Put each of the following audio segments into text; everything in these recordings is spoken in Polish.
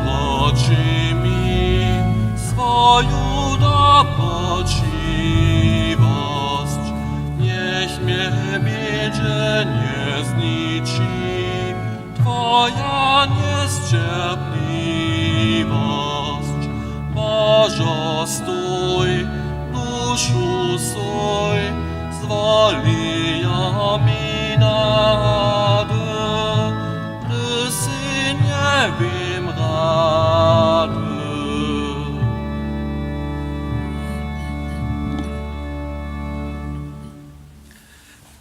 odpoczy mi swoją dopoczywość. Niech mnie biedzie nie zniczy Twoja niecierpliwość. Bożo, stój, duszu soj, zwolija mi nady, Ty si nie wiem rady.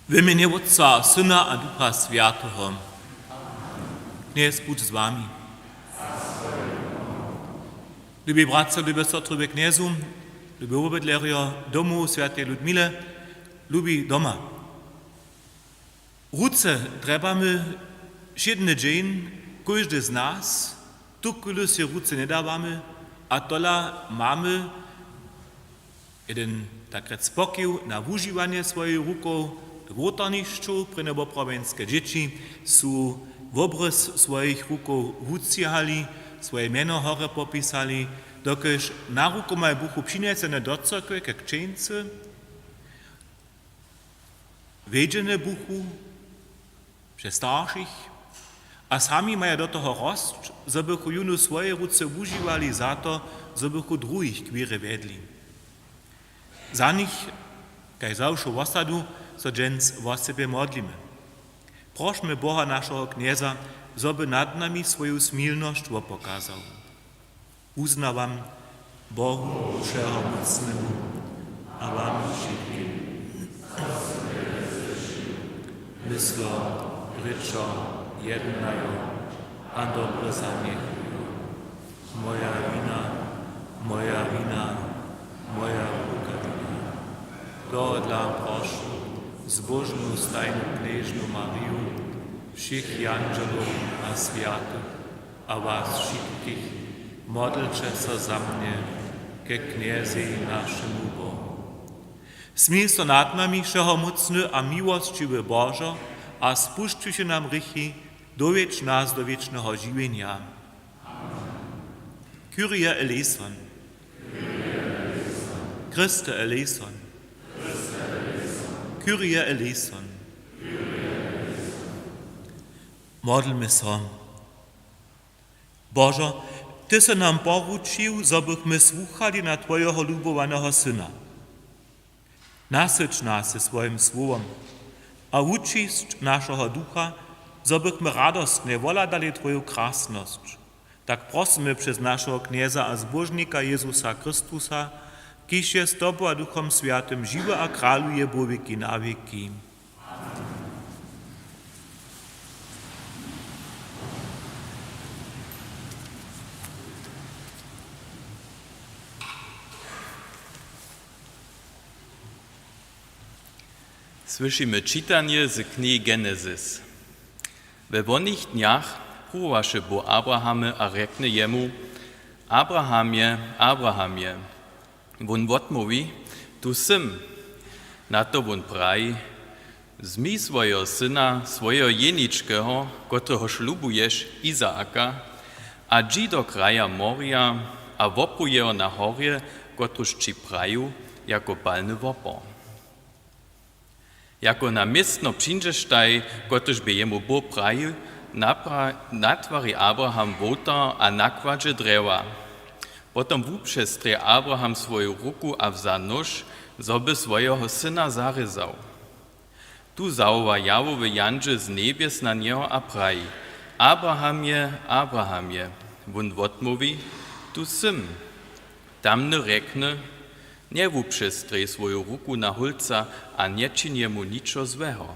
W imieniu Otca, Syna a Ducha Świętego. Kniez budź z wami. Lubi bratce, lubi sestry, lubi kniezu, lubi obydlerja domu Świętej Ludmile, lubi doma. Ruce trebamy siedny dzień, każdy z nas, tukule się ruce nie dawamy, a tola mamy jeden tak spokił na używanie swojej rukou w łotarniszczu, prynebo prowienskie dzieci są w obrys swoich rukou wucjali, swoje miano hore popisali, dokiż na ruku mają buchu przyniesione do cerkwy, jak księdzy, wiedzione buchu przez starszych, a sami mają do toho rost, żebychu junu swoje ruce używali za to, żebychu druhich kvíry vedli. Za nich, kaj zawsze w osadu, so dżens w sobie modlimy. Prośmy Boha naszego knieza, żeby nad nami swoją smilność pokazał. Uznawam Bohu Wszechmocnemu, a wam wszystkim. Myslo, ryczo, jednajo, a dobre zaniechują. Moja wina, moja wina, moja ruka wina. To dla proszę, zbożną stajną knieżną Mariu, všich angelów a światów, a was wszystkich, modlcie się za mnie, ke kniezy naszemu Bohu. Smil so nad nami wszechmocny a miłościwy Boże, a spuszczuj się nam rychy, dowiedź nas do wiecznego żywienia. Kyrie eleison. Christe eleison. Kyrie eleison. Modlmy się. Boże, Ty se nam poruczył, żebyśmy słuchali na Twojego lubowanego Syna. Nasyć nas swoim słowem, a uczyść naszego ducha, żebyśmy radosnie woladali Twoją krasność. Tak prosimy przez naszego knieza a zbożnika Jezusa Chrystusa, kiż jest z Tobą a Duchom Świętym żywy a kraluje po wieki na wieki. Słyszymy czytanie z knihy Genesis. We wonych dniach próbowaše Bóg Abrahamy a řekne jemu: Abrahamie, Abrahamie. Won odmówi: Tu sym. Na to won praji: Zmij swojego syna, swojego jeniczkego, którego ślubujesz, Izaaka, a dzi do kraja Moria, a wopruj jeho na horie, którąż ci praju, jako palny wopor. Jako na miestno przyjdziesztaj, którąż by jemu Bóg praju, natwari Abraham wota a nakładzie drewa. Potom wuprzestrie Abraham swoją ruku a wza nóż, zoby swojego syna zaryzał. Tu zauwa jawowy janże z niebies na niego a praji: Abrahamie, Abrahamie. Won odmówi: Tu sym. Tamny rekne: Nie wuprzestrie swoją ruku na hulca a nie czyń mu niczo złego.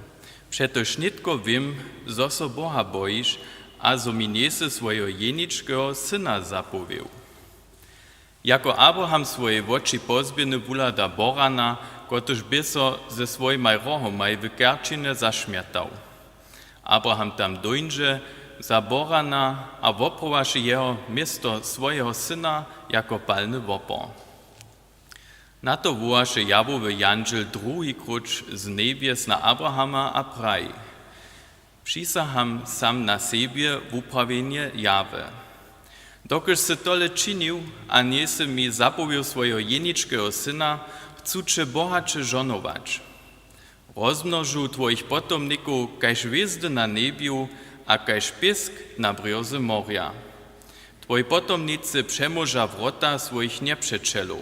Przetoż nitko wiem, zo so Boha boisz, a zo mi niese swojego jeniczkego syna zapowiał. Jako Abraham swoje oči pozbieny wulada borana, którąż by so ze swojej rohomaj w kerčine zaśmiatał. Abraham tam dojdzie za borana, a woprowaši jeho miesto swojego syna jako palny wopor. Na to wołaše jawowy janžel drugi kruč z niebies na Abrahama a praji: Přisaham sam na siebie w uprawienie jawe. Dokiż se tole činil a nie se mi zapowił swojego jeniczkiego syna, chcú Cię bohače žonować. Rozmnožu Twoich potomników kaž hviezdy na nebiu a kaž pisk na brioze morja. Twoji potomnicy przemoża wrota swoich nepřečelów.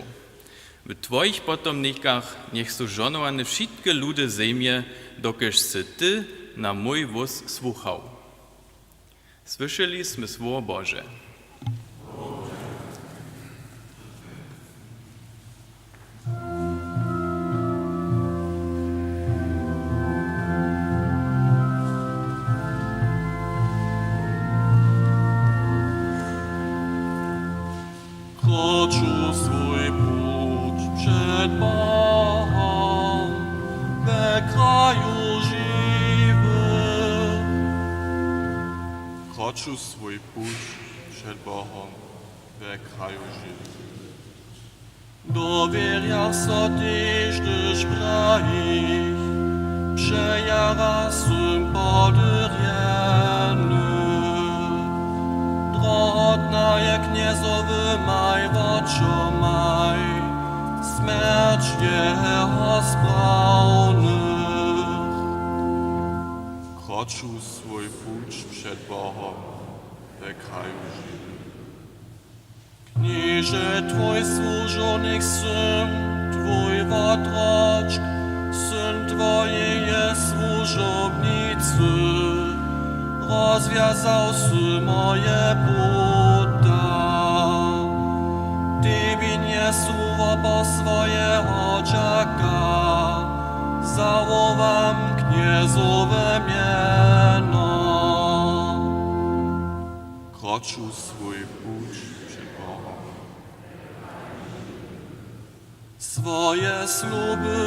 W Twoich potomnikach niech są żonowane wszystkie ludy ziemie, dokiż se Ty na mój wóz słuchał. Słyszeliśmy Słowo Boże. Kroczył swój pуть przed Bogiem we kraju żywych. Kroczył swój pуть przed Bogiem we kraju żywych. Dowierja so tyś, gdyż praich przejara sym podyrjeny. Drotna jak kniezowy maj woczomaj, śmierć jeho sprawnych. Kroczył swój pуть przed Bogiem we kraju żywych. Knieże Twój służonych syn, Twój wotroczk, syn Twojej służobnicy, rozwiązał sy moje puta. Ty winie słowo po swoje oczaka, załowam kniezowe mieno. Kroczył swój pуть przed Bogiem. Swoje sluby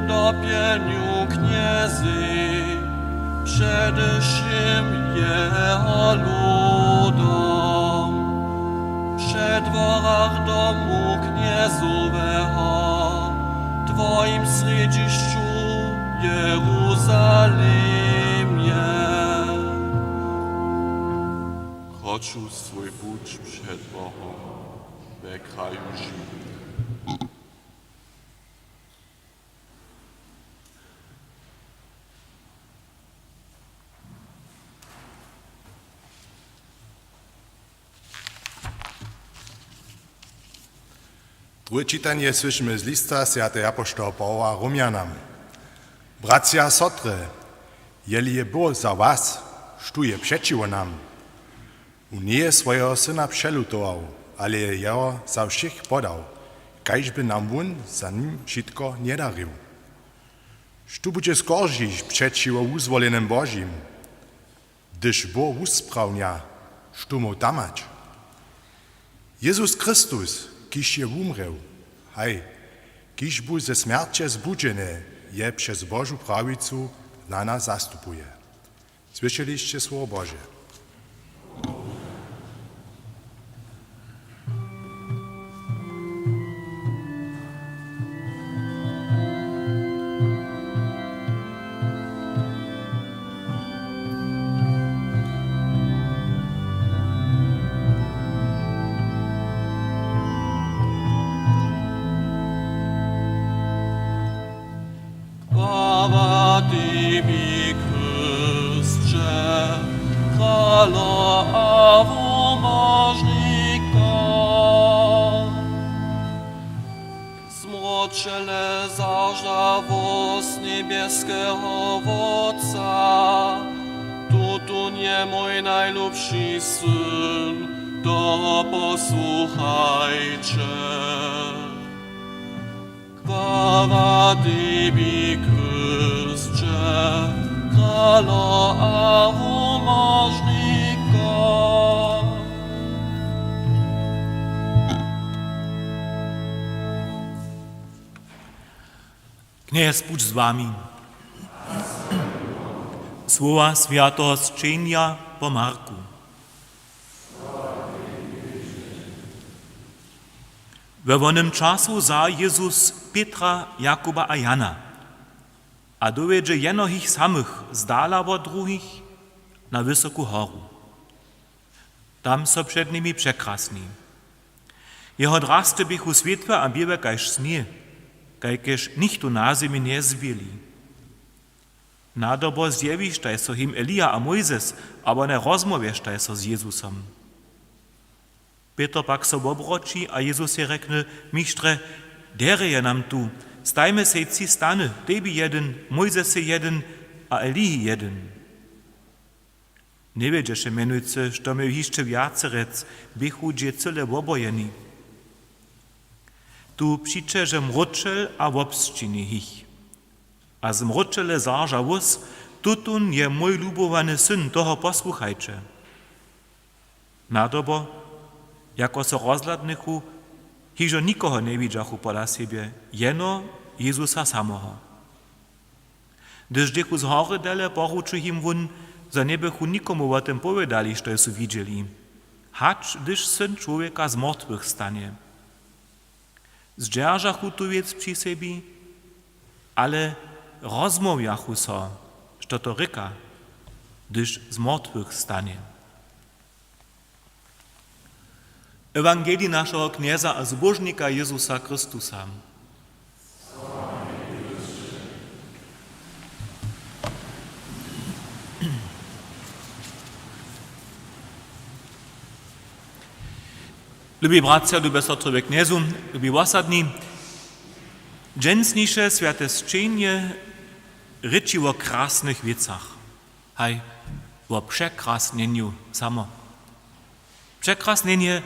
dopienił kniezy, przedewším jeho ludom, przy dworach domu kniezowego, Twoim središću Jeruzalimie. Kroczył swój pуть przed Bogiem we kraju żywych. Drugie czytanie słyszymy z lista świętego apostoła Pawła Rzymianom. Bracia sotry, jeli je Bóg za was, štuje przeciwo nam. On nie swojego syna przelutował, ale jeho za všich podał, kajž by nam on za nim wszystko nie darił. Štu bude skoržić przeciwo uzwolenym Bożim, gdyż Bóg usprawnia, štu mu damać. Jezus Chrystus, kiż je umrał, hej, kiż był ze śmierci zbudzony, je przez Bożą prawicu na nas zastupuje. Słyszeliście Słowo Boże. Chwała Tobie, Chryście, Króla a Wymożnika. Zmroczele zaża woz niebieskiego Wodca, tu nie mój najlubszy syn, to posłuchajcie. Chwała Tobie, Chryście, Króla a Wymożnika. Kněz buď z wami. Słowa świętego zczenia po Marku. We wonym czasu za Jezus Petra, Jakuba a Jana, a dowiedzie jeno ich samych z dala od druhich na wysoku horu. Tam so przed nimi przekrasni. Jeho drasty bychu světła a biewe kajž snie, kajkež nichtu na zemi nie zbili. Nadobo zjewištaj so him Elia a Mojzes, aber ne rozmowieštaj so z Jezusom. Peter pak so obroči a Jezus je rekne, mistrze, dere je nam tu, stajme se ci stane, tebi jeden, Mojzese jeden a Elii jeden. Ne wiedzieše menujce, što me hišče vjacerec, bychu dje cyle obojeni. Tu přičeže mročel a obsčini hich. A z mročele zarža vos, tutun je mój lubowany syn, toho posłuchajcie. Nadobo, jako so rozladnychu, hižo nikoho ne widzachu pola siebie, jeno Jezusa samoho. Gdyż dychu z hory dele poruczy im wun, za nie bychu nikomu o tym powiedzieli, što su widzieli. Hacz, gdyż syn człowieka z martwych stanie. Zdźeržachu tu wiec przy sebi, ale rozmowiachu so, što to ryka, gdyż z martwych stanie. Ewangelii naszego knieza a zbożnika Jezusa Chrystusa. Lubi bracia, lubi sestre kniezu, lubi osadni, dżęsnisze święte szczenie ryczy o krasnych wiecach. Haj, o przekrasnieniu samo. Przekrasnienie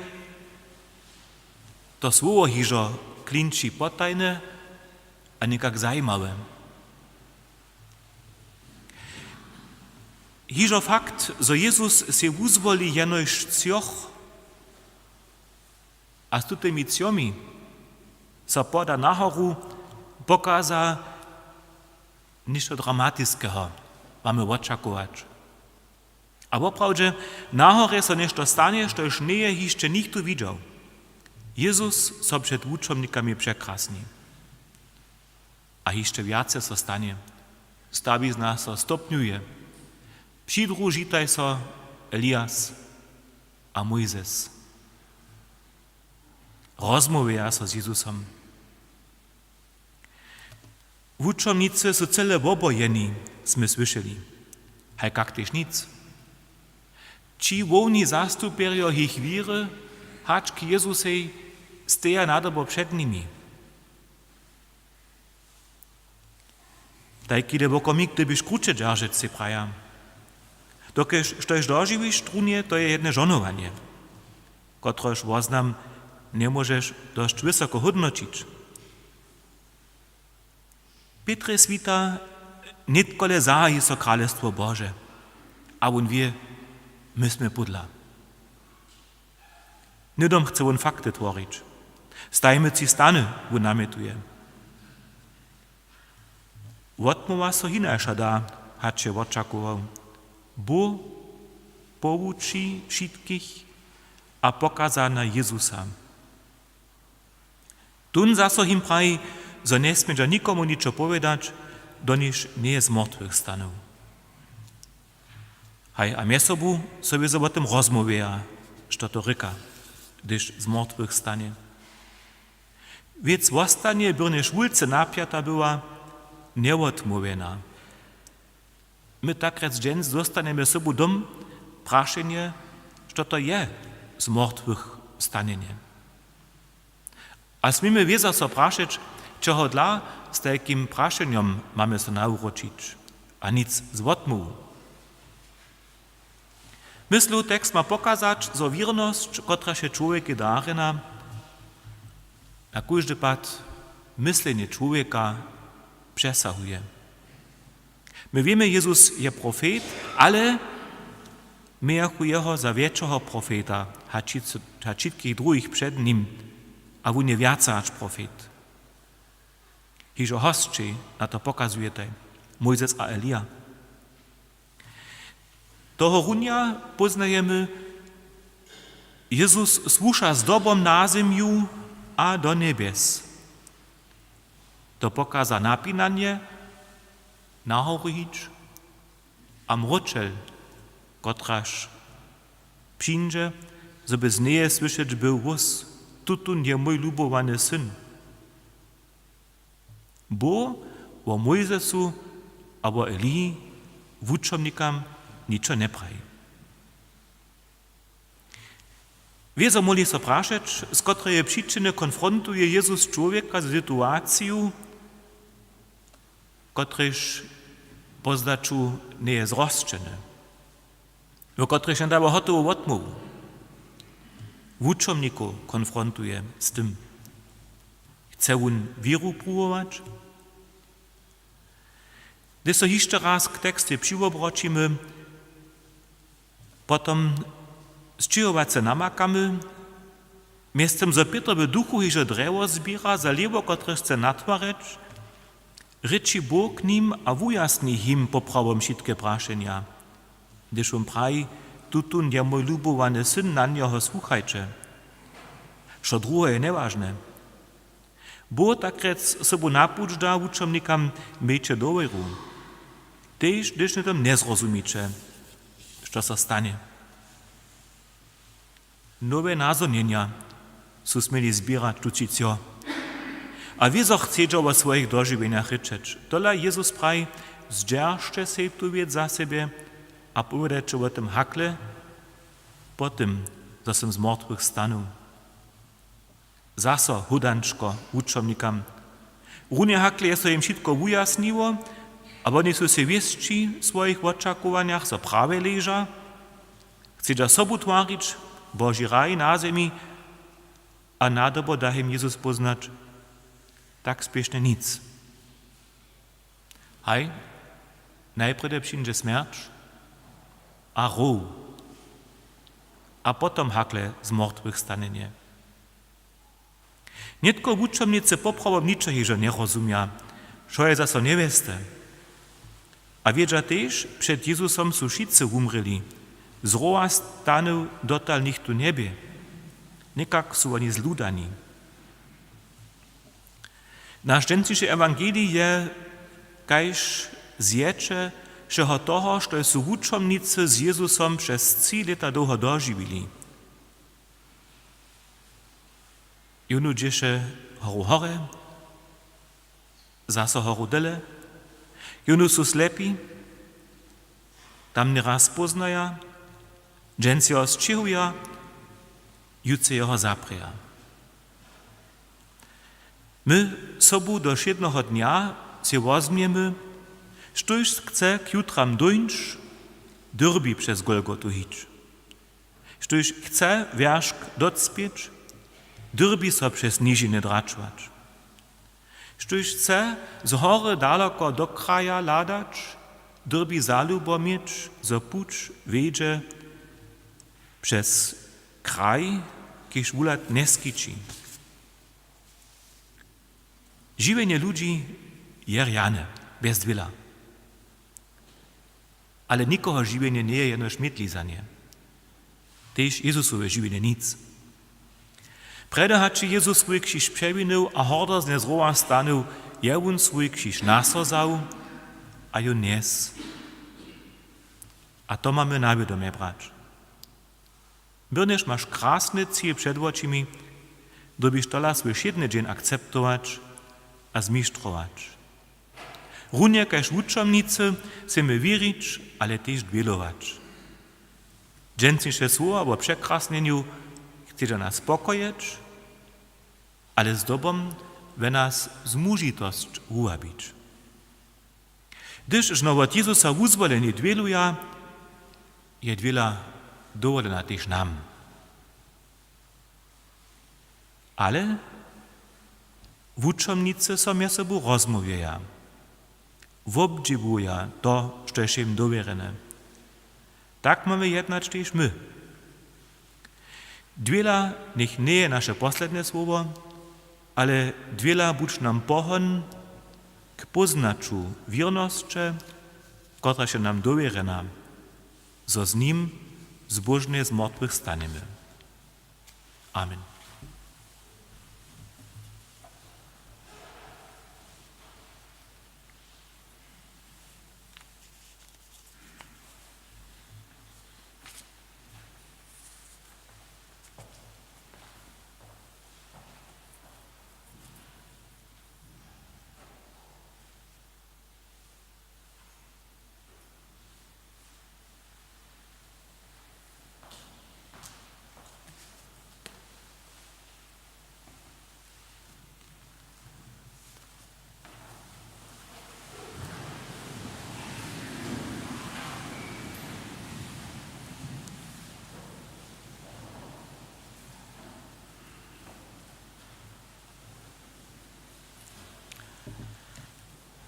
to słowo hižo klinči potajne a nekak zajímavé. Hižo fakt, że Jezus se uzvoli jenož cioch a s tutými ciomi sa poda nahoru pokaza ništo dramatického. Máme očakować. A poprawdźe, nahore so nešto stanie, što już nie jeszcze nikt tu widział. Jezus so przed uczomnikami przekrasni. A jeszcze więcej so stanie. Stawizna so stopniuje. Przydružitaj so Elias a Mojzes. Rozmówia so z Jezusom. Uczomnicy so cele obojeni, sme słyszeli. Hej, jak też nic. Ci woni zastuperio ich wiry, haczki Jezusej steja nadobo przed nimi. Daj kide bokomik, gdybyś krucze dzierżyć se praja. Dokeż, štož doživiš trunie, to je jedne žonowanie, kotrož voznam nie możesz dość wysoko hodnočić. Petre svita nitkole zahi so kralestwo Boże, a on wie, my sme pudla. Nidom chce on fakty tvorić. Stajmy ci stany, on nametuje. Wotmova so hinajša da, hače očakoval. Bo pouči všetkých a pokaza na Jezusa. Tun zaso him praji, że nie smieđa nikomu ničo povedać, doniž nie z mŕtvych stanul. Haj, a miesobu sobie o tym rozmówia, što to ryka, gdyż z mŕtvych stanie. Więc w ostanie byrnie szwulce napiata była nieodmówiena. My tak rec dżens zostaneme sobu dom praszenie, što to je z mŕtvych stanienie. A smíme wieza so praszyć, čeho dla z takim praszeniem mamy so nauročić, a nic z odmówu. Myslu tekst ma pokazać, że wierność, która się człowiek darena, na każdy pad myślenie człowieka przesahuje. My wiemy, Jezus je profet, ale my jako jeho za większego profeta, a wszystkich drugich przed nim, a on je więcej niż profet. Hižo hostči na to pokazujete, Mojzes a Elia. Toho runia poznajemy, Jezus słusza z dobom na ziemiu a do niebies. To pokaza napinanie, nahoru hić, a mročel, kotraž Przyjdzie, żeby z niej słyszeć był głos, tutun je mój lubowany syn. Bo o Mojzesu albo Elii wuczomnikam niczo nie prawi. Wiezo moli so praszeć, z której przyczyny konfrontuje Jezus człowieka z sytuacją, któryż pozdaczu nie jest rozczynny, w któryż on dawa hotowo odmówu. Wuczomniku konfrontuje z tym. Chce on wiru próbować? Gdy so jeszcze raz k teksty przywobroczymy, potom zczyjować se namakamy, miestem za Petr w duchu hiže drewo zbiera, za lewo, które chce natwareć, ryczy Bóg nim a wujasni him poprawom wszystkie praszenia. Gdyż on prawi, tutun je mój lubowany syn, na niego słuchajcie. Što drugie je neważne. Bóg takrec sobu napučda wučomnikam miejcie doveru. Tež, gdyż nie tam nie zrozumicie, što se stanie. Nowe nazonienia su smeli zbierać tucicio. A wiezo chcecie o swoich dożywieniach ryczeć. Tola Jezus prawi, zdzierżcie se tu wiec za siebie, a powiedzieć o tym hakle, po tym, że sam z martwych stanął. Zaso hudančko wučomnikam. Runie hakle je so im wszystko wujasniło, a oni su se wiesci w swoich oczekowaniach, so prawie leża. Chcedza sobu twarić, Boży raj na ziemi, a nadobo da im Jezus poznać, tak spieszne nic. Haj, najpierw przyjdzie śmierć, a row, a potom hakle z martwych stanienie. Nietko wučomnice poprawom ničeho nie rozumia, što je zaso neveste. A wiedza też, przed Jezusom su wszyscy umreli. Z roa stanu dotal nichtu niebie. Nikak su oni zludani. Naš dženciše ewangelii je kajž zječe všeho toho, što su wučomnice z Jezusom przez 3 lata długo dożywili. Junu dziesze horu hore, zaso horu dele, junu su slepi, tam nieraz poznaja, dżęcy ho zčihuja, jutce jeho zaprija. My sobu do jednego dnia się wozmiemy, sztuż chce k jutram dojść, dyrbi przez Golgotu hić. Sztuż chce wierzch docpieć, dyrbi so przez niżiny draczwać. Sztuż chce z hory daleko do kraja ladać, dyrbi zalubo mieć, zo pucz wiedzie przez kraj, kież wulat nie skiczy. Żywienie ludzi je rjane, bez dwila. Ale nikoho żywienie nie je jeno śmietlizanie. Tež Jezusowe żywienie nic. Preda hači Jezus svoj krzyż przewinął, a horda z nezrowa stanął, je on svoj krzyż nasozał, a jo nies. A to mamy na wiadomie brać. Byrneż masz krasny cel przed oczymi, dobyś tola swój jedny dzień akceptować, a zmištrować. Runie kaž wučomnicy chcemy wierzyć, ale też dwielować. Dżęcnisze słowa o przekrasnieniu chce nas spokoić, ale z dobą we nas zmužitost uwabić. Gdyż znowu od Jezusa uzwoleni dwieluja, je dwiela dowolena też nam. Ale wučomnice so mje sobu rozmówieja, wobdziwuja to, što jest im dowierene. Tak mamy jednać też my. Dwiela niech nie je nasze poslednie słowo, ale dwiela budź nam pohon k poznaczu wiernosće, która się nam dowierena, zo z nim zbożnie z martwych staniemy. Amen.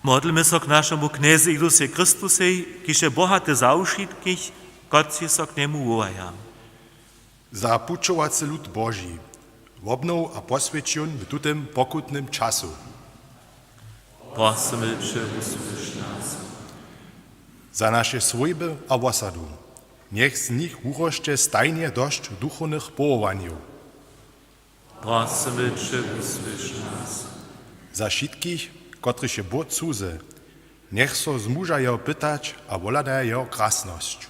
Modlimy so k našemu knezu Jezusie Chrystusej, kiž je bohaty zaušitkich, kotci so k nemu wołaja. Za pučovací lud Boží, obnov a posvědčun v tutém pokutném času. Prosimy Cię, usłysz nas. Za naše svojby a osadu. Niech z nich urošte stajnie dość duchownych połowaniów. Prosimy Cię, usłysz nas. Za všetkých, kotrych je Bóg cudze, niech so zmúžajú pytać a woladajú krásnosť.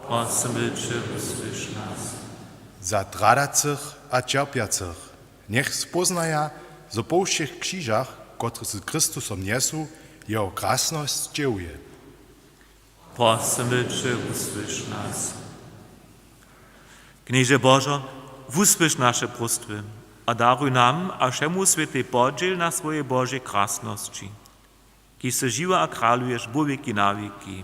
Prosimy Cię, usłysz nas. Za tradacych a cierpiacych, niech spoznaja zo po všech křížach, kotrych z Chrystusom niesu, jeho krásnosť dziełuje. Prosimy Cię, usłysz nas. Knieże Bożo, usłysz nasze prostwy, a daruj nam, a všemu święty podziel na swoje Boże krásnosti, ki se živa a kraluješ bo věky na věky.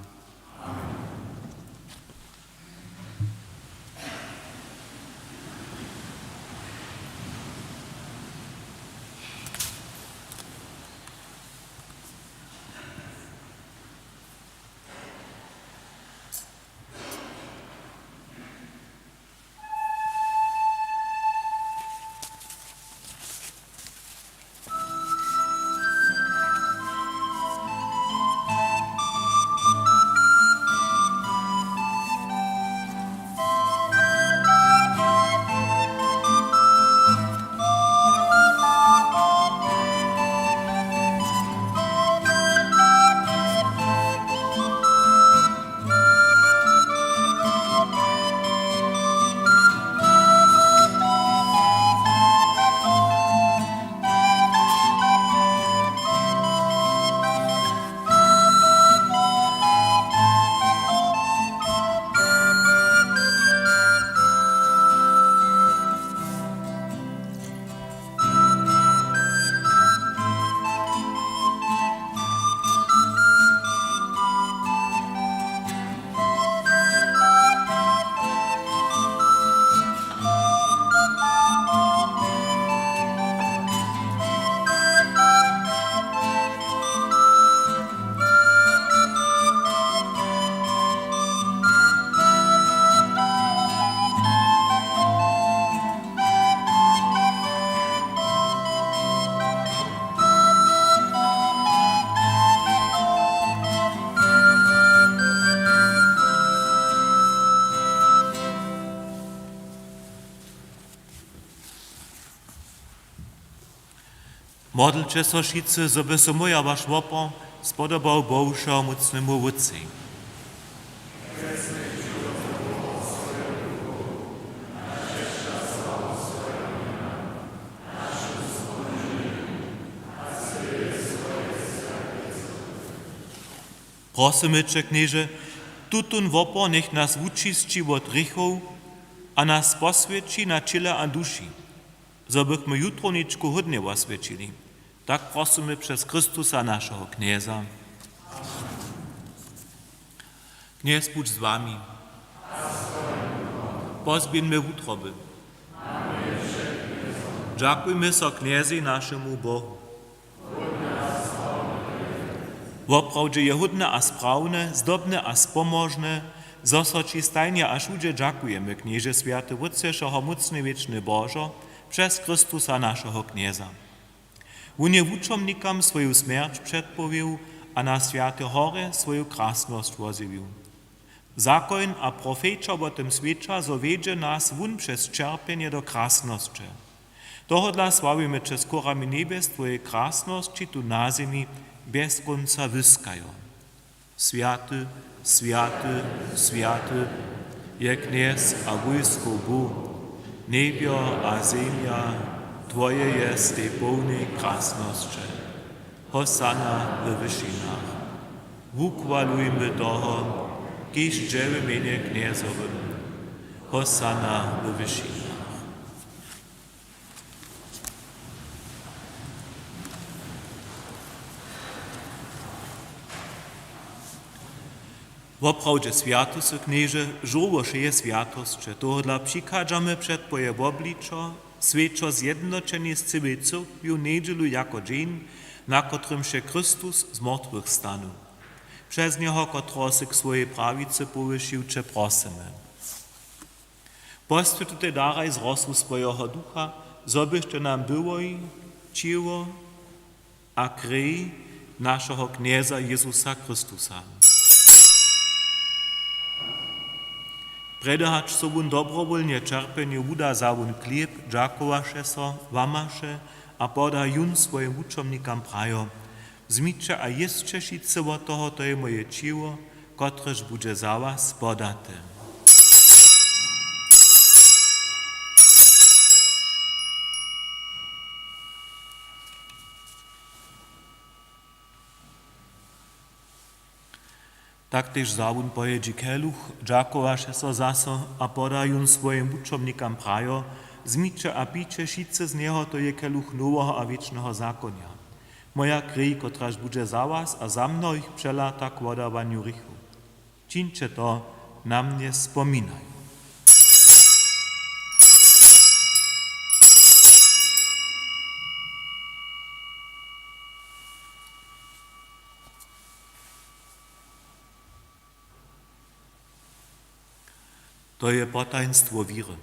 Modlcie so wszyscy, żeby se moja wasz wopor spodobał Bożemu mocnemu wódcy. Prosimy Cię, knieże, tutun wopor niech nas učistí od hriechov a nas posvědčí na ciele a duši, żebyśmy jutroniczku hodnie osvědčili. Tak prosimy przez Chrystusa naszego knieza. Kniez buď z wami. Pozbieńmy utroby. Dziękujmy so kniezi naszemu Bohu. Woprawdźe je hodne a sprawne, zdobne a spomożne, zo ci stajnie a všude dziękujemy, knieże święty Wódcešeho mocny wieczny Bożo, przez Chrystusa naszego knieza. On je wučomnikam swoją śmierć przedpowił, a na święte hory swoją krásnosť woziwił. Zakon a profeča o tym świadcza, zo wiedzie nas wun przez cierpienie do krásnosti. Tohodla sławimy przez korami niebes Twoje krásnosti tu na zemi bez konca wyskają. Święty, święty, święty, je kniez a wojsko Bóg, niebio a ziemia, Twoje jest tej pełnej krásnosti. Hosanna we wyżynach. Uchwalujmy toho, kiż dzieły imię kniezowym. Hosanna we wyżynach. Woprawdźe świętosy knieże, żołosze je świętosće, tohodla přikadzamy przed Twoje obliczo, świeczo zjednoczeni z całej cyrkwiu niedzielu jako dzień, na kotrym się Chrystus z mrtwych stanu. Przez Niego, kotro se k swojej prawicy powysił, Cię prosimy. Postytujte daraj z rosu swojego ducha, zobyście nam było i ciło a krwi naszego knieza Jezusa Chrystusa. Predahać sobun dobrowolnie czerpenie uda za wun chleb, dżakowaše so, wamaše a poda jun swoim uczomnikam prajo. Zmićče a jestče šice od toho, to je moje ciło, kotrež bude za was podate. Taktéž zawun pojedzi keluch, dżakowaše so zaso a podajun svojim učomnikam prajo, zmiće a piće šice z neho, to je keluch nowego a wiecznego zakonia. Moja krwi, kotraž bude za was a za mnohých přelata k vodavaniu rychu. Čiňte to na mnie spominaj. To je potajnstvo víry.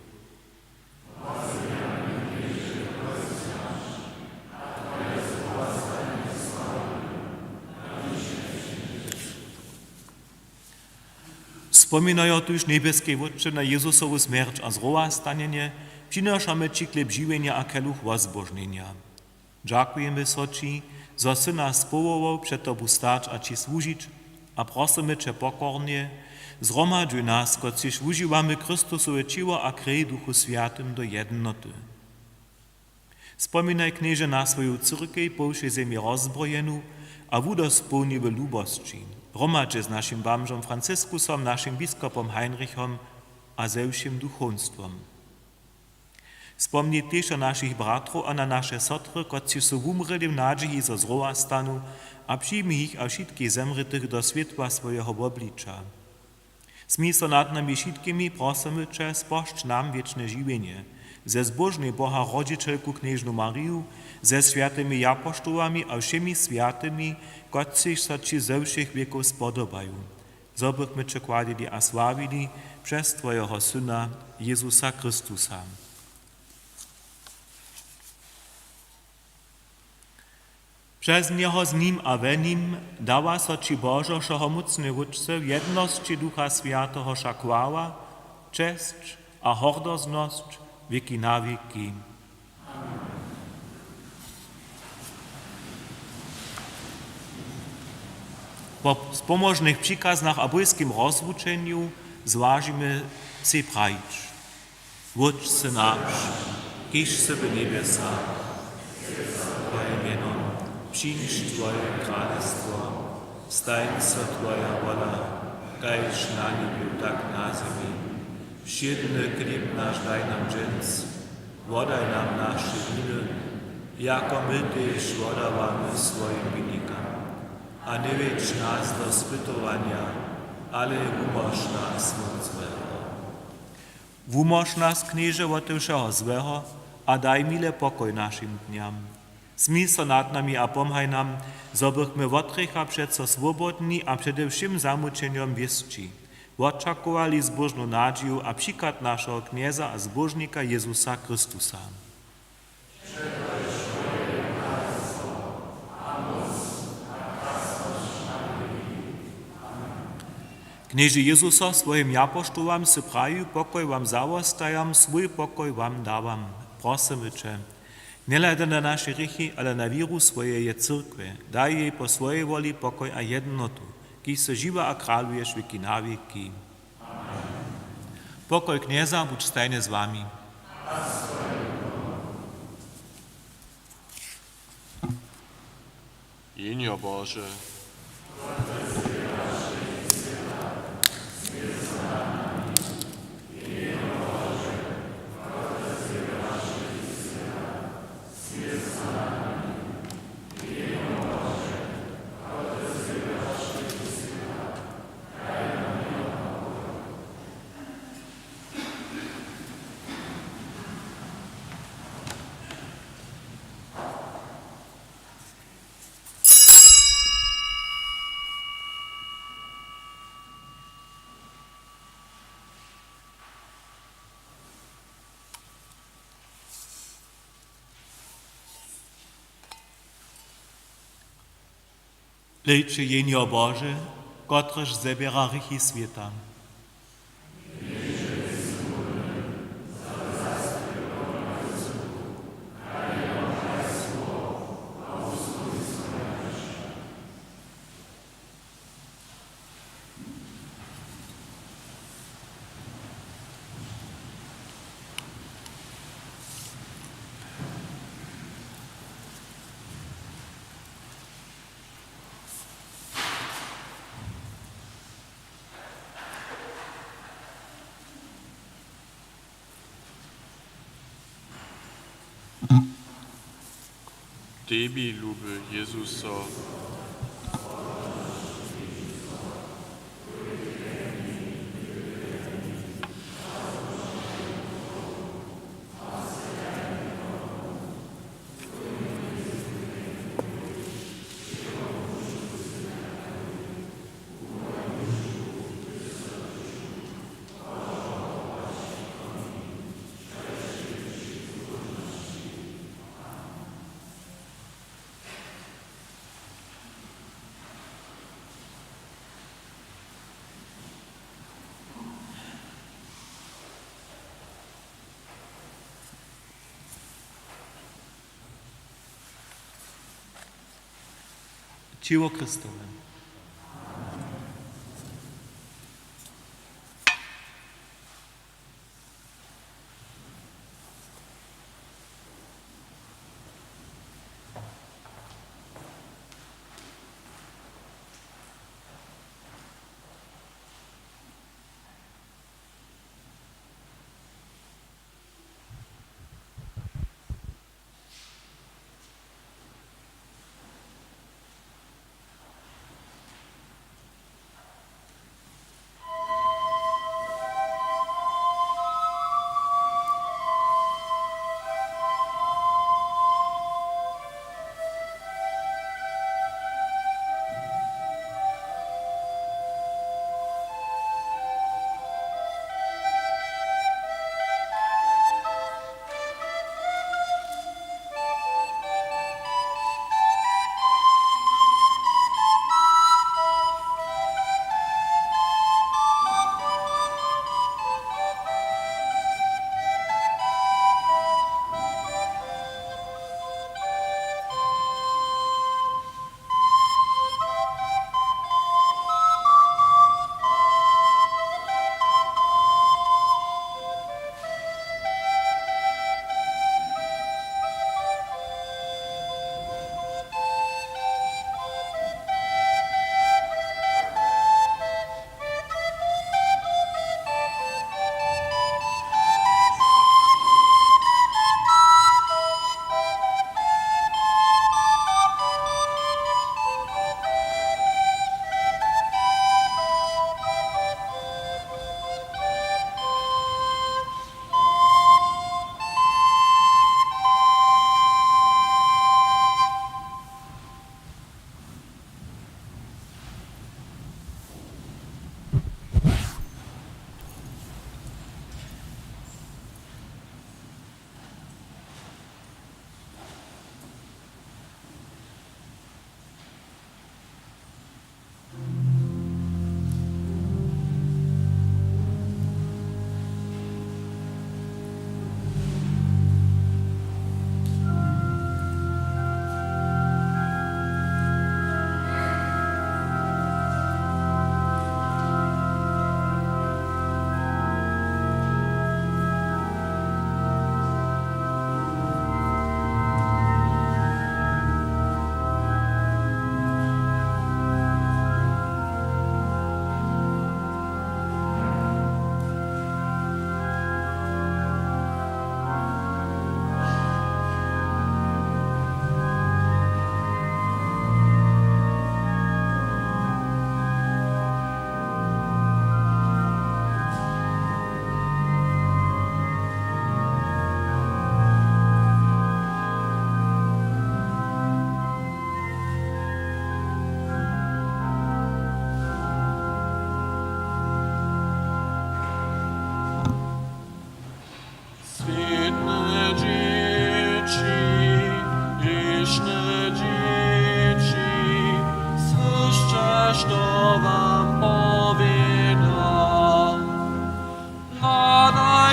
Wspominają tuż niebieskie Wódcze na Jezusowu śmierć a zrowastanienie, przynoszamy Ci chleb żywienia a keluch wozbożnienia. Dziękujemy so Ci, że Sy nas powołał przed Tobu stać a Ci służyć, a prosimy Cię pokornie, zromadźuj nas, kociž używamy Chrystusowe ciło a krwi Duchu Świętym do jednoty. Wspominaj, knieże, na swoją cyrkę po všej zemi rozbrojenú a wudospełniły lubości. Hromadźe z naszym bamżom Franciskusom, naszym biskupom Heinrichom a ze všim duchowstwom. Wspomnij też o naszych bratrów a na nasze sotry, kociž są umreli w nadziei ze zrowastanu, a przyjmij ich a wszystkich zemrytych do światła swojego oblicza. Smíso nad nami všetkými prosimy Cię, spošť nam wieczne żywienie, ze zbożnej Boha Rodzicielku Knieżnu Mariu, ze światymi apostołami a všemi światymi, kociž so Ci ze všech wieków spodobają. Zobychmy Cię kładili a sławili przez Twojego Syna Jezusa Chrystusa. Przez Niego, z Nim a we Nim dała so Ci Bożo, wszechomocny Wódce, w jedności Ducha Świętego chwała, cześć a hordozność wieki na wieki. Po spomożnych przykaznach a bojskim rozwuczeniu zważymy si prajić. Wódce nasz, kiż se w niebiesach, Twoje mieno, przyjdź Twoje królestwo, stań się Twoja wola, kajż na niebiu, tak na ziemi. Wszedny chleb nasz daj nam dżęc, wodaj nam nasze winy, jako my też wodawamy swoim winnikom. A nie wiedź nas do spytowania, ale umoż nas od złego. Umoż nas, knieże, od wszego złego, a daj mile pokoj naszym dniam. Smij so nad nami a pomhaj nam, zobychmy od grzecha przeco swobodni a przede wszystkim zamuczeniom wiesci. Oczekowali zbożną nadzieję a przykład naszego knieza a zbożnika Jezusa Chrystusa. Knieży Jezusa swoim apostołom se praju, pokoj wam zawostajam, swój pokoj wam dawam. Prosimy Cię, nie leda na nasze grzechy, ale na wiru swojej cyrkwy. Daj jej po swojej woli pokoj a jednotu, kiż se żywa a kralujesz wieki na wieki. Pokoj knieza buď stajny z wami. Jenio Boże, Lejče jenio Bože, kotrež zebera rychy sveta. Tebi ljube Jezuso, Ciło Chrystowe.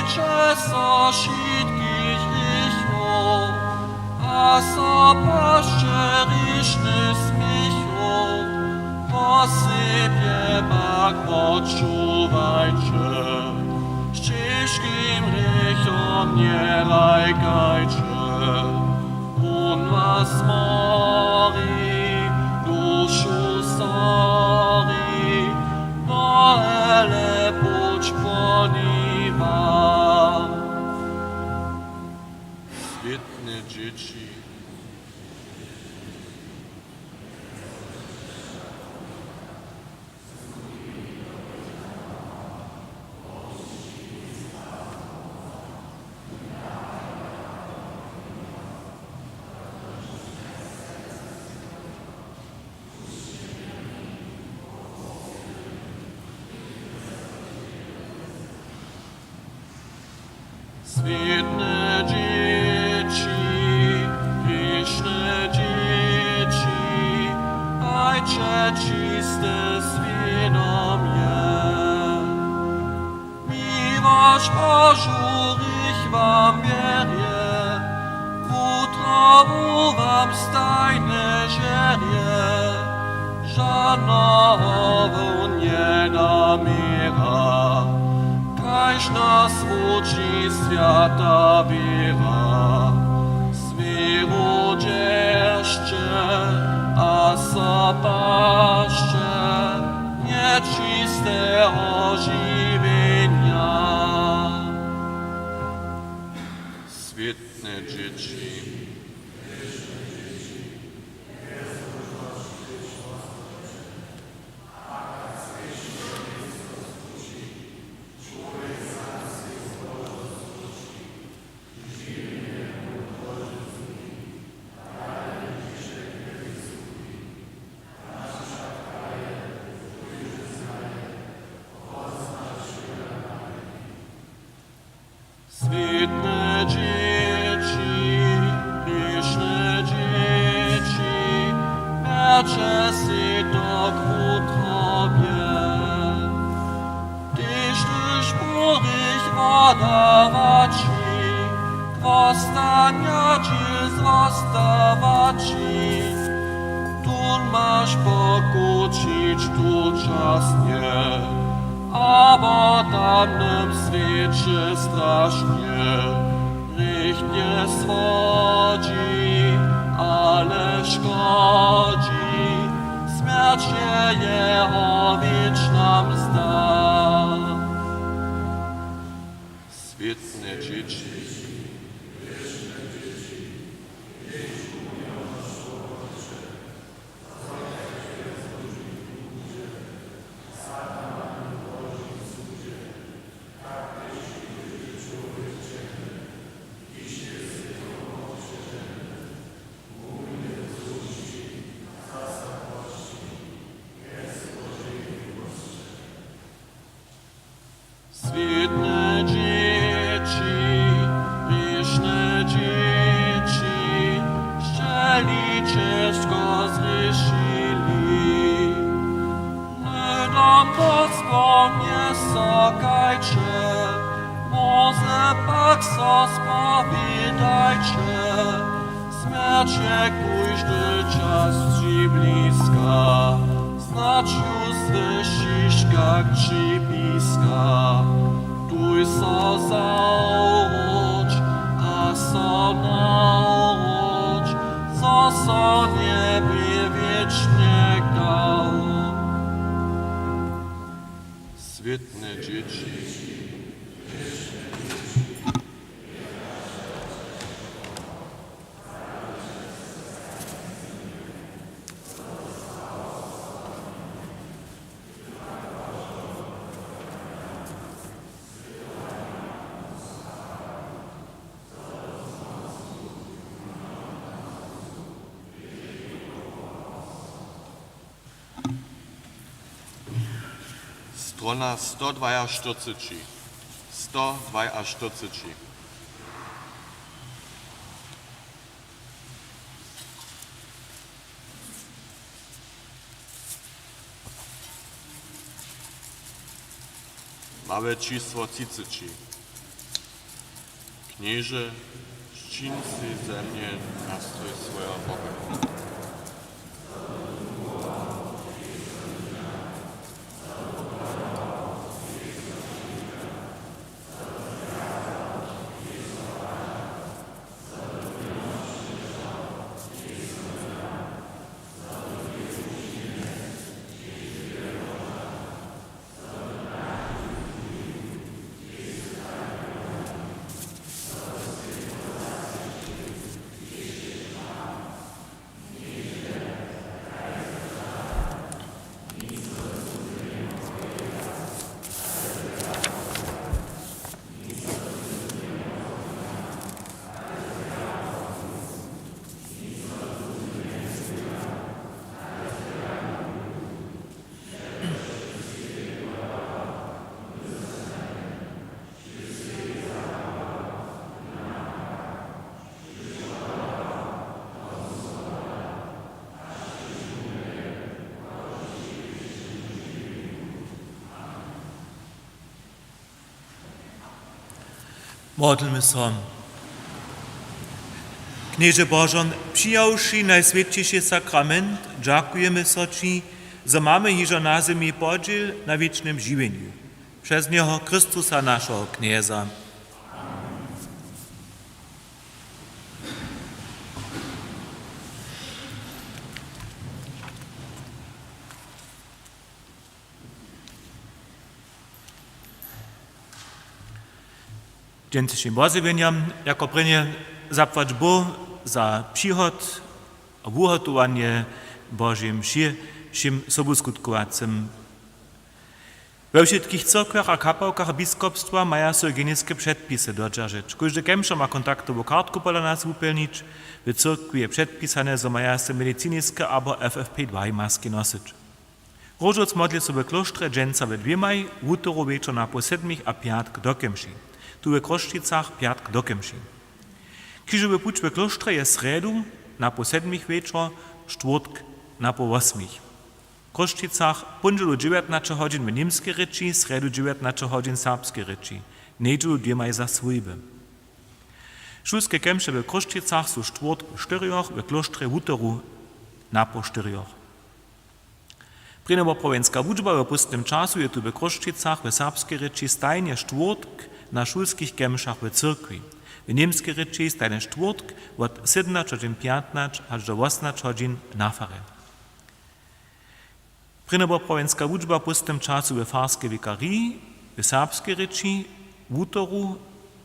Ojcze, so všetkých hriechov a so paščerišný smiechov, po sebe pak počúvajte, s těžkým hriechom nelajkajte. On vás mori, dušu sori, no ele puč poniva. Świetne dzieci. Świetne dzieci, grzeszne dzieci, Ojcze czyste świadomie. Miłość Bożu ich wam bierje, utrobu wam stajne żerje, żadnego nie namiera. Kaž nas uči svjata vjera, sviru dješće, a sapašće, nečiste oživenja. Świetne dzieci. Świetne dzieci, grzeszne dzieci, miecze si do utobie. Tyś szpurych wodawaci, kwostania ci zwostawaci. Tu masz pokucić tu czasnie, a w tamnym świecie strasznie grzech nie swodzi, ale szkodzi. Śmierć jego wieczna mzda. Świetne dzieci. Świetne dzieci, grzeszne dzieci, szczeli ciężko zgrzeszyli. My nam Bosko nie sakajcie, może pak so spowiadajcie. Śmierć jak pójdzie czas ci bliska, znać już słyszysz jak przypiska. Tuj so zauroč, a so nauroč, co so niebie wiecznie dał. Świetne dzieci. Strona 142. 142. Małe čísło 30. knieże, ščínci země nastroj svého Boha. Modlmy se. Knieże Bożon, přijawši najsvětšejší sakrament, dziękujemy so Ci, że mamy hižo na zemi podziel na wiecznym żywieniu. Przez Niego Chrystusa naszego Knieza. Dziękuję Bożyweniam, jako prynie zapłać Bo za przychod a ugotowanie Bożym szym sobuskutkowacym. We wszystkich cerkwiach a kapałkach biskupstwa mają so hygieniczne przepisy dodržać. Każdy kemsza ma kontaktową kartku pola nas wypełnić. W cerkwi je przedpisane, że mają so medycyńskie albo FFP2 maski nosić. Rożoc modli sobie klosztre dżęca we 2 maj, wutoru wieczor na po 7 a piatk do kemši. Tu w Kroščicach piatk do kemši. Krzyżowy puć w klosztre je sredu na po 7 wieczor, czwartk na po 8. W Kroščicach pondzielu 19 godzin w niemskiej reči, sredu 19 godzin serbskiej reči. Niedzielu 2 maj za swójby. Szulskie kemsze w Kroščicach są czwartk w 4, w klosztre wutoru na po 4. Prinowo-prowenska wuczba w pustnym czasu je tu w Kroščicach w serbskiej reči stajnie czwartk na szulskich kemszach w cyrkwi. W niemskiej reči stajnie czwartk od 17:15 aż do 18 na farę. Prinowo-prowenska wuczba w pustnym czasu w farskiej wikarii, w serbskiej reči wutoru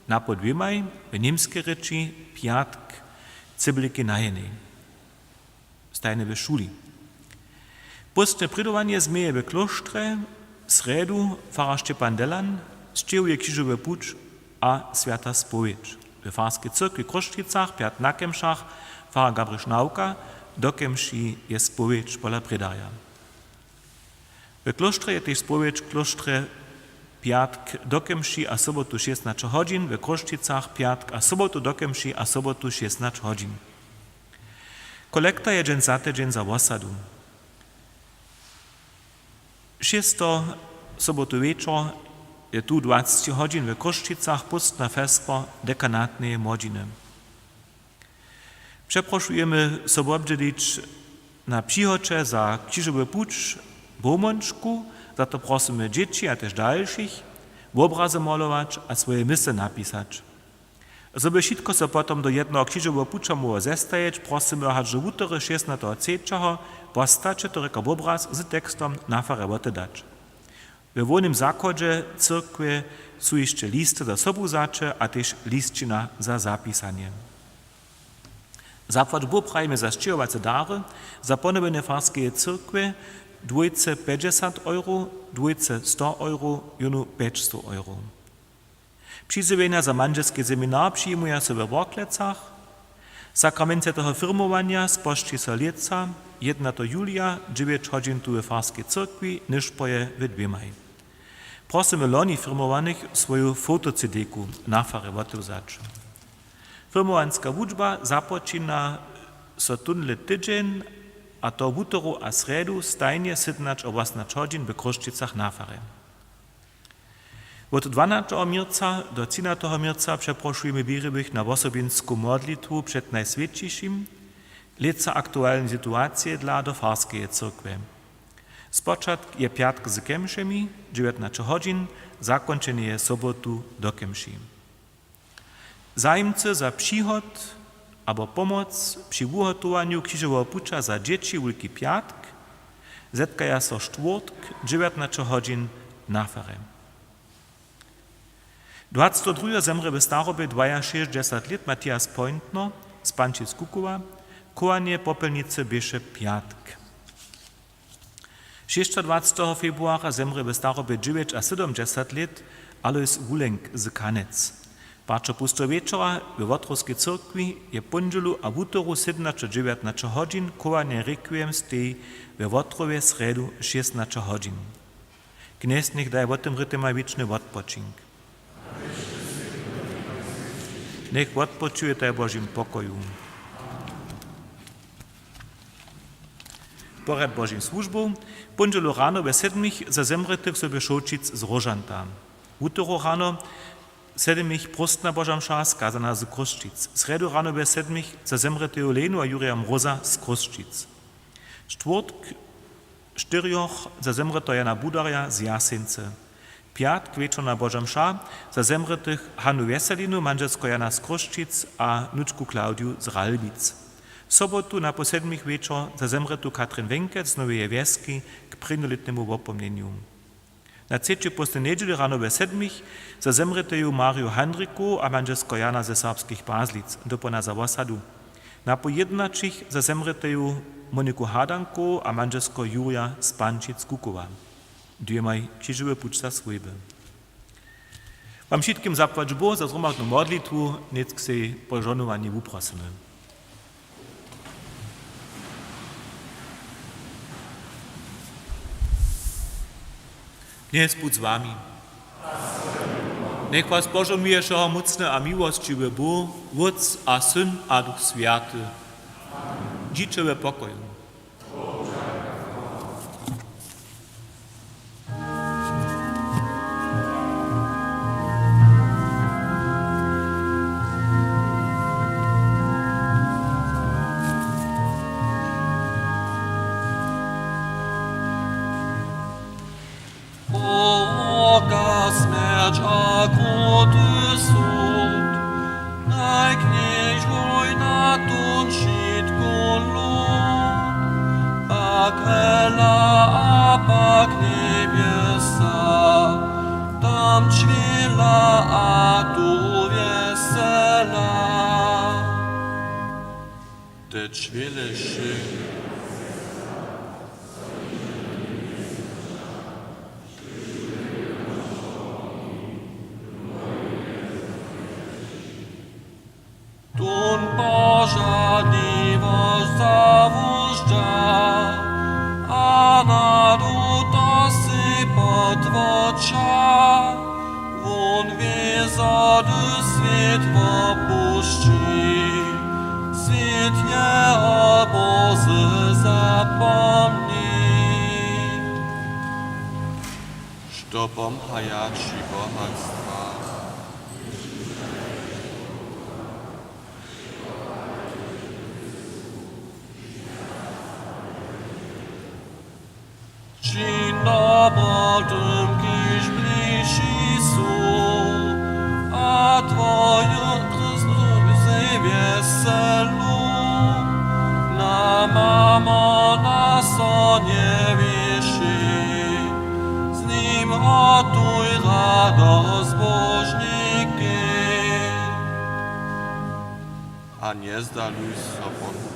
na po 2 maj, w niemskiej reči piatk cybliki najenej. Stajnie w szuli. Pustne pridowanie zmieje w klosztre, sredu fara Štěpán Delan, zčevuje krzyżowy puć a świata spowiedź. W farskiej cyrkwi w Kroščicach, piat na kemšach, fara Gabriš Nauka, do kemši je spowiedź pola predaja. W klosztre je też spowiedź klosztre piatk do kemši a sobotu 16 godzin, w Kroščicach piatk a sobotu do kemši a sobotu 16 godzin. Kolekta je dżen za tydzień za osadu. 6. sobotu wieczor je tu 20 godzin w Kroščicach pustna festa dekanatnej młodziny. Przeproszujemy sobie obdzielić na przychodzie za krzyżowy puć Bomonczku, za to prosimy dzieci, a też dalszych, w obrazy malować, a swoje mysły napisać. Żeby wszystko se potom do jednego krzyżowego pucza mogło zestajeć, prosimy, że wutory 16.3. postacie to reka obraz z tekstem na farę dać. W wolnym zakładzie cyrkwy są jeszcze listy za sobuzacze, a też listina za zapisanie. Zapłać Bóg prajmy za szczyrowace dary, za ponowienie farskiej cyrkwy, dwójce 50 euro, dwójce 100 euro, junu 500 euro. Przyzywienia za manżelskie seminar przyjmuje się we Worklecach. Sakramenty tego firmowania spoczci się lieca 1. julia 9 godzin tu w farskiej cyrkwi, niż poje w 2 maj. Prosimy loni firmowanych swoją fotocedeku na farę wotuzać. Firmowanska wuczba zapoczyna so tunle tydzień, a to wutoru a sredu stajnie 17 o 18 godzin w Kroščicach na farę. Od 12. mirca do 13. mirca przeproszujemy bierybych na osobinską modlitwu przed Najswiętszym, leca aktualne sytuacje dla do Farskiej Cyrkwy. Spoczatk je piatk z kemšemi, 19 godzin, zakończenie je sobotu do kemši. Zajemcy za przychod albo pomoc przy ugotowaniu krzyżowego pucza za dzieci Wielki Piatk zetkaja so czwartk, 19 godzin na ferę. 22. zemre w starobie 62 lat Matthias Pointner z Pančic Kukowa, kołanie popelnicy biesze piatk. 26. februara zemre w starobie 70 lat Alois Wulenk z Kanec. Parčo pusto wieczora w Wotrowskiej Cyrkwi je pondzielu a wutoru 17-19 godzin kołanie requiem stej w Wotrowie sredu 16 godzin. Kniez niech daje o tym rytmie wieczny odpoczink. Niech odpoczuje w Bożym pokoju. Pored Bożym służbą, pondzielu rano we 7 za zemretych sobie Szołčic z Rożanta. Wutoru rano 7 prostna Boža mša skazana z Kruščic. Sredu rano ve 7 za zemretého Lenu a Jurija Mroza z Kruščic. Čtvrtk 4 za zemretého Jana Budarja z Jasince. Piatk večerna Boža mša za zemretých Hanu Veselinu, manželsko Jana z Kruščic a Nučku Klaudiu z Ralbic. Sobotu na po 7 večer za zemretú Katrin Venkec z Noveje Vjesky k prvnolitnému opomneniu. Na trzeciej poste niedzieli rano we 7 za zemreteju Mariu Handriku a manželsko Jana ze Serbskich Bazlic, dopona za Wasadu. Na po 11 za zemreteju Moniku Hadanko a manželsko Jurija z Pančic Kukowa. Dvěmaj křižové pučca svojbe. Vám všetkým zapłać Boh za zhromadnú modlitwu, neck se požonovanie uprosíme. Dnes buď s vami. Nech vás požehnuje všeho mocné a milostivé Boh, Otec a Syn a Duch Sviaty. Žijte v pokoju. Te čveleši Tun požadivoš zavužďa, a naduto si potvoča, von viezadu svět popuščí, svět je oboze zapomní. štopom hajači bohatstva. Čin dobrodym kiž bližší sú, a tvoju Chrystusi veselu, na mamo na sonie vyši, s ním hotuj radost božníky. A nezdaluj sobom